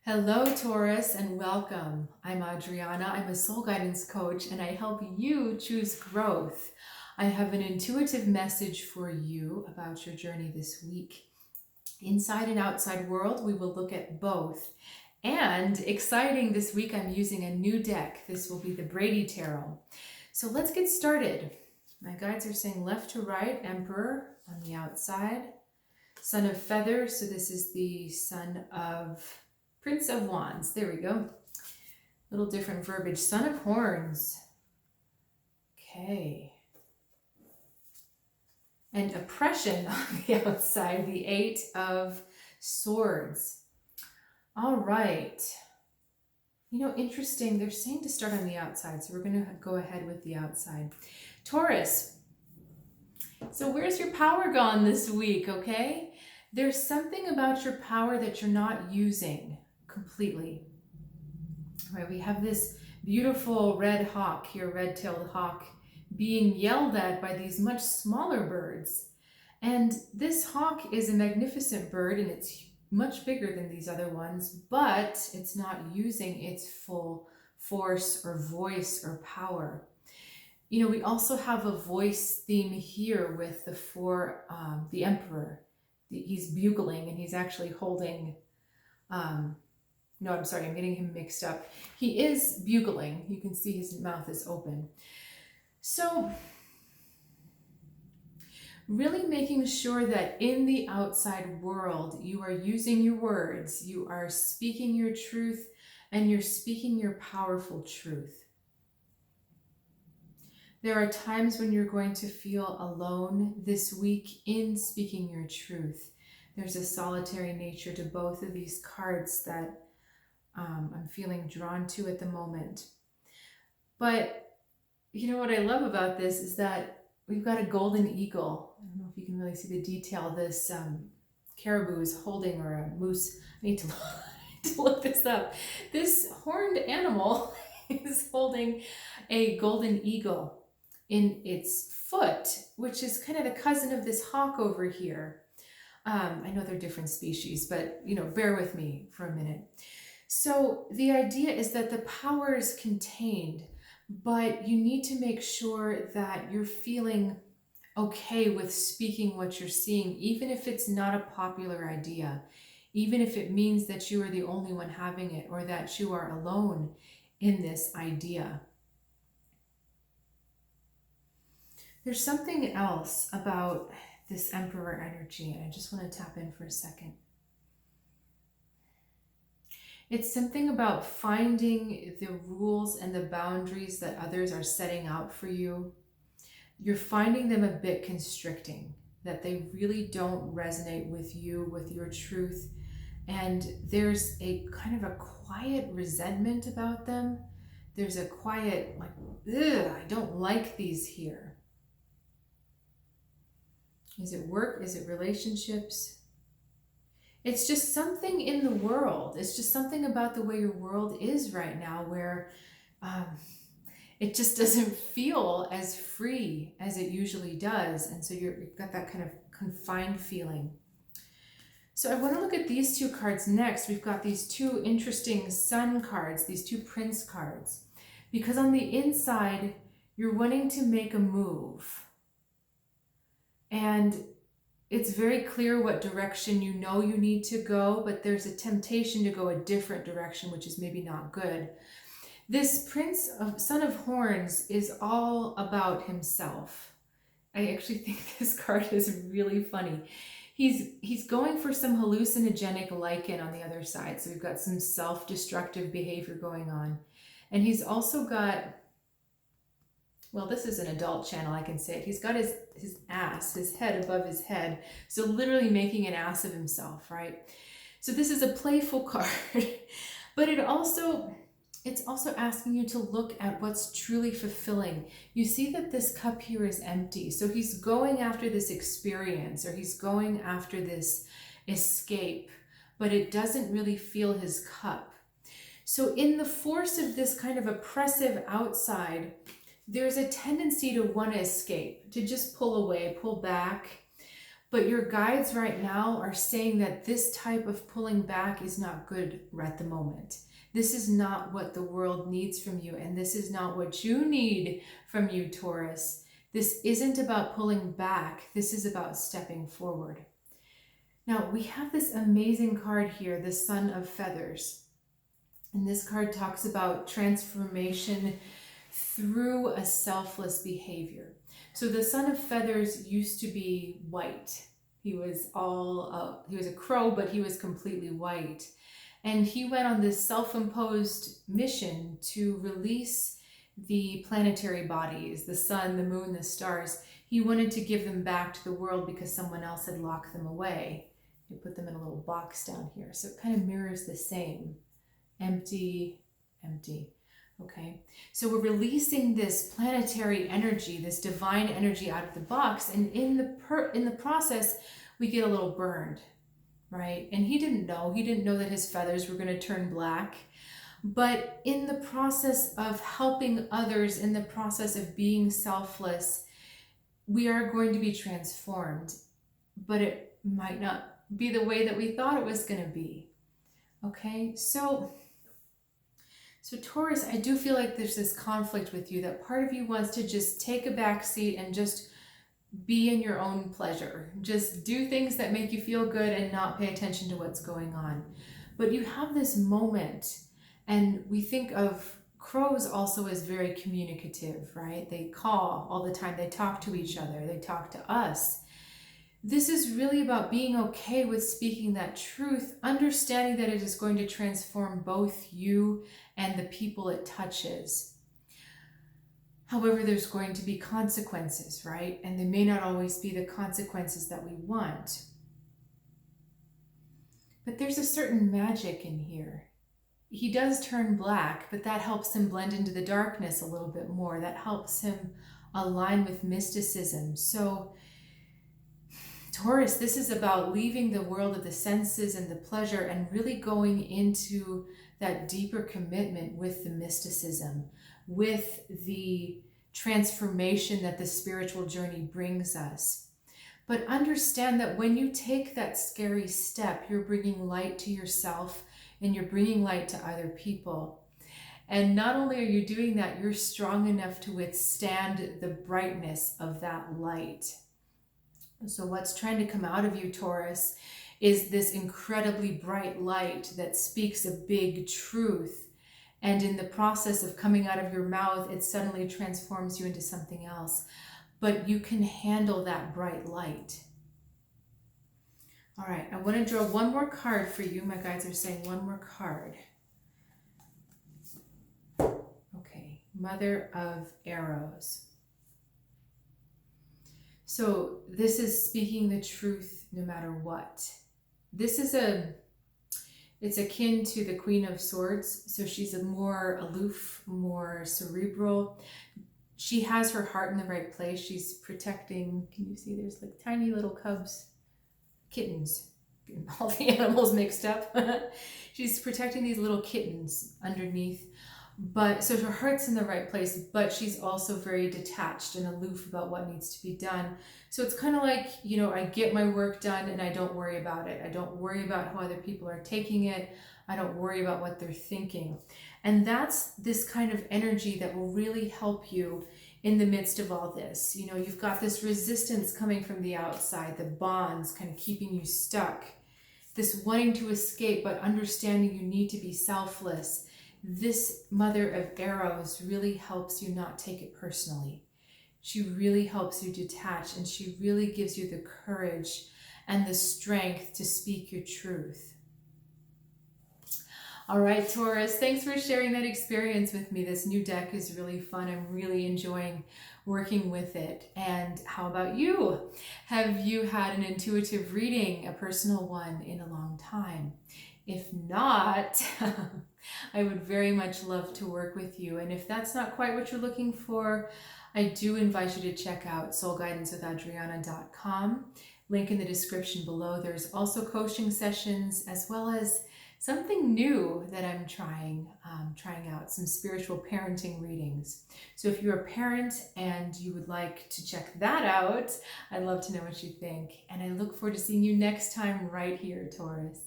Hello, Taurus, and welcome. I'm Adriana. I'm a soul guidance coach, and I help you choose growth. I have an intuitive message for you about your journey this week. Inside and outside world, we will look at both. And exciting, this week I'm using a new deck. This will be the Brady Tarot. So let's get started. My guides are saying left to right, Emperor on the outside, Son of Feathers. So this is the Son of Prince of Wands, there we go. Little different verbiage. Son of Horns. Okay. And oppression on the outside, the Eight of Swords. All right. You know, interesting, they're saying to start on the outside, so we're going to go ahead with the outside. Taurus. So where's your power gone this week, okay? There's something about your power that you're not using completely. Right, we have this beautiful red hawk here, red-tailed hawk, being yelled at by these much smaller birds. And this hawk is a magnificent bird, and it's much bigger than these other ones, but it's not using its full force or voice or power. You know, we also have a voice theme here with the Emperor. He's bugling, and he's actually holding no, I'm sorry, I'm getting him mixed up. He is bugling. You can see his mouth is open. So really making sure that in the outside world, you are using your words, you are speaking your truth, and you're speaking your powerful truth. There are times when you're going to feel alone this week in speaking your truth. There's a solitary nature to both of these cards that I'm feeling drawn to at the moment. But you know what I love about this is that we've got a golden eagle. I don't know if you can really see the detail. This caribou is holding, or a moose. I need to look this up. This horned animal is holding a golden eagle in its foot, which is kind of the cousin of this hawk over here. I know they're different species, but you know, bear with me for a minute. So the idea is that the power is contained, but you need to make sure that you're feeling okay with speaking what you're seeing, even if it's not a popular idea, even if it means that you are the only one having it, or that you are alone in this idea. There's something else about this Emperor energy, and I just want to tap in for a second. It's something about finding the rules and the boundaries that others are setting out for you. You're finding them a bit constricting, that they really don't resonate with you, with your truth. And there's a kind of a quiet resentment about them. There's a quiet, like, ugh, I don't like these here. Is it work? Is it relationships? It's just something in the world. It's just something about the way your world is right now, where it just doesn't feel as free as it usually does. And so you've got that kind of confined feeling. So I want to look at these two cards next. We've got these two interesting sun cards, these two prince cards, because on the inside, you're wanting to make a move. And it's very clear what direction you know you need to go, but there's a temptation to go a different direction, which is maybe not good. This Son of Horns is all about himself. I actually think this card is really funny. He's going for some hallucinogenic lichen on the other side. So we've got some self-destructive behavior going on. And he's also got, well, this is an adult channel, I can say it. He's got his ass, his head above his head. So literally making an ass of himself, right? So this is a playful card, but it's also asking you to look at what's truly fulfilling. You see that this cup here is empty. So he's going after this experience, or he's going after this escape, but it doesn't really fill his cup. So in the force of this kind of oppressive outside, there's a tendency to want to escape, to just pull away, pull back. But your guides right now are saying that this type of pulling back is not good at the moment. This is not what the world needs from you, and this is not what you need from you, Taurus. This isn't about pulling back. This is about stepping forward. Now, we have this amazing card here, the Son of Feathers. And this card talks about transformation through a selfless behavior. So the Son of Feathers used to be white. He was a crow, but he was completely white. And he went on this self-imposed mission to release the planetary bodies, the sun, the moon, the stars. He wanted to give them back to the world because someone else had locked them away. They put them in a little box down here. So it kind of mirrors the same. Empty, empty. Okay, so we're releasing this planetary energy, this divine energy out of the box, and in the process, we get a little burned, right? And he didn't know that his feathers were going to turn black. But in the process of helping others, in the process of being selfless, we are going to be transformed, but it might not be the way that we thought it was going to be. Okay, so Taurus, I do feel like there's this conflict with you, that part of you wants to just take a back seat and just be in your own pleasure. Just do things that make you feel good and not pay attention to what's going on. But you have this moment, and we think of crows also as very communicative, right? They call all the time. They talk to each other. They talk to us. This is really about being okay with speaking that truth, understanding that it is going to transform both you and the people it touches. However, there's going to be consequences, right? And they may not always be the consequences that we want. But there's a certain magic in here. He does turn black, but that helps him blend into the darkness a little bit more. That helps him align with mysticism. So Taurus, this is about leaving the world of the senses and the pleasure and really going into that deeper commitment with the mysticism, with the transformation that the spiritual journey brings us. But understand that when you take that scary step, you're bringing light to yourself and you're bringing light to other people. And not only are you doing that, you're strong enough to withstand the brightness of that light. So what's trying to come out of you, Taurus, is this incredibly bright light that speaks a big truth. And in the process of coming out of your mouth, it suddenly transforms you into something else. But you can handle that bright light. All right, I want to draw one more card for you. My guides are saying one more card. Okay, Mother of Arrows. So this is speaking the truth no matter what. This is it's akin to the Queen of Swords. So she's a more aloof, more cerebral. She has her heart in the right place. She's protecting, can you see there's like tiny little cubs, kittens, all the animals mixed up. She's protecting these little kittens underneath. But so her heart's in the right place, but she's also very detached and aloof about what needs to be done. So it's kind of like, you know, I get my work done and I don't worry about it. I don't worry about how other people are taking it. I don't worry about what they're thinking. And that's this kind of energy that will really help you in the midst of all this. You know, you've got this resistance coming from the outside, the bonds kind of keeping you stuck, this wanting to escape, but understanding you need to be selfless. This Mother of Arrows really helps you not take it personally. She really helps you detach, and she really gives you the courage and the strength to speak your truth. All right, Taurus, thanks for sharing that experience with me. This new deck is really fun. I'm really enjoying working with it. And how about you? Have you had an intuitive reading, a personal one, in a long time? If not, I would very much love to work with you. And if that's not quite what you're looking for, I do invite you to check out soulguidancewithadriana.com. Link in the description below. There's also coaching sessions as well as something new that I'm trying out, some spiritual parenting readings. So if you're a parent and you would like to check that out, I'd love to know what you think. And I look forward to seeing you next time right here, Taurus.